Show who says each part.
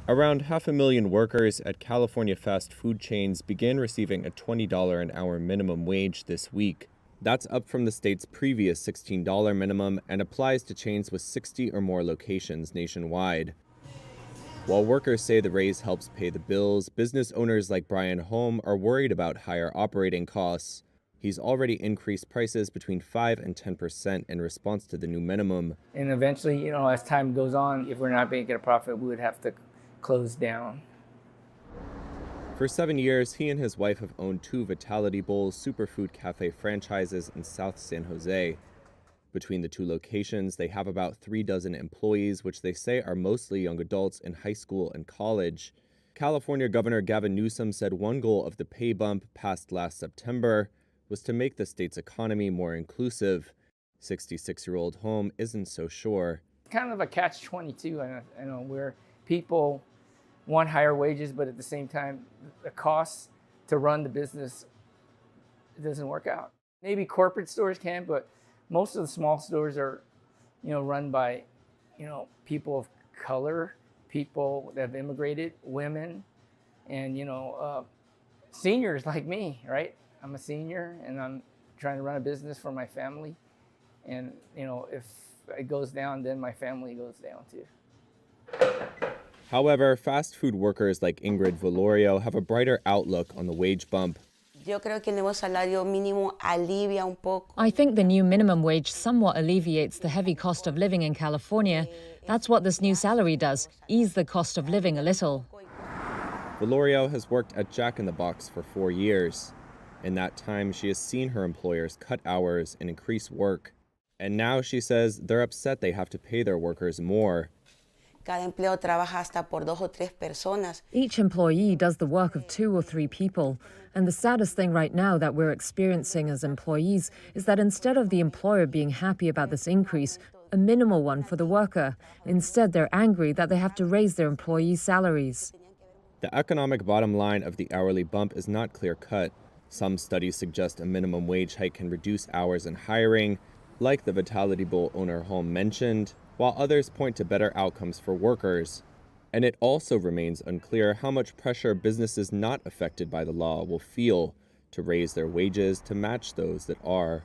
Speaker 1: Around 500,000 workers at California fast food chains began receiving a $20 an hour minimum wage this week. That's up from the state's previous $16 minimum and applies to chains with 60 or more locations nationwide. While workers say the raise helps pay the bills, business owners like Brian Holm are worried about higher operating costs. He's already increased prices between 5 and 10% in response to the new minimum.
Speaker 2: And eventually, as time goes on, if we're not making a profit, we would have to close down.
Speaker 1: For 7 years, he and his wife have owned 2 Vitality Bowl superfood cafe franchises in South San Jose. Between the 2 locations, they have about 3 dozen employees, which they say are mostly young adults in high school and college. California Governor Gavin Newsom said one goal of the pay bump passed last September was to make the state's economy more inclusive. 66-year-old Holm isn't so sure.
Speaker 2: Kind of a catch-22, where people want higher wages, but at the same time, the costs to run the business doesn't work out. Maybe corporate stores can, but most of the small stores are, run by, people of color, people that have immigrated, women, and, seniors like me, right? I'm a senior and I'm trying to run a business for my family. And, if it goes down, then my family goes down too.
Speaker 1: However, fast food workers like Ingrid Velorio have a brighter outlook on the wage bump.
Speaker 3: I
Speaker 4: think the new minimum wage somewhat alleviates the heavy cost of living in California. That's what this new salary does, ease the cost of living a little.
Speaker 1: Velorio has worked at Jack in the Box for 4 years. In that time, she has seen her employers cut hours and increase work. And now she says they're upset they have to pay their workers more.
Speaker 4: Each employee does the work of 2 or 3 people. And the saddest thing right now that we're experiencing as employees is that instead of the employer being happy about this increase, a minimal one for the worker, instead they're angry that they have to raise their employees' salaries.
Speaker 1: The economic bottom line of the hourly bump is not clear-cut. Some studies suggest a minimum wage hike can reduce hours in hiring, like the Vitality Bowl owner Holm mentioned, while others point to better outcomes for workers. And it also remains unclear how much pressure businesses not affected by the law will feel to raise their wages to match those that are.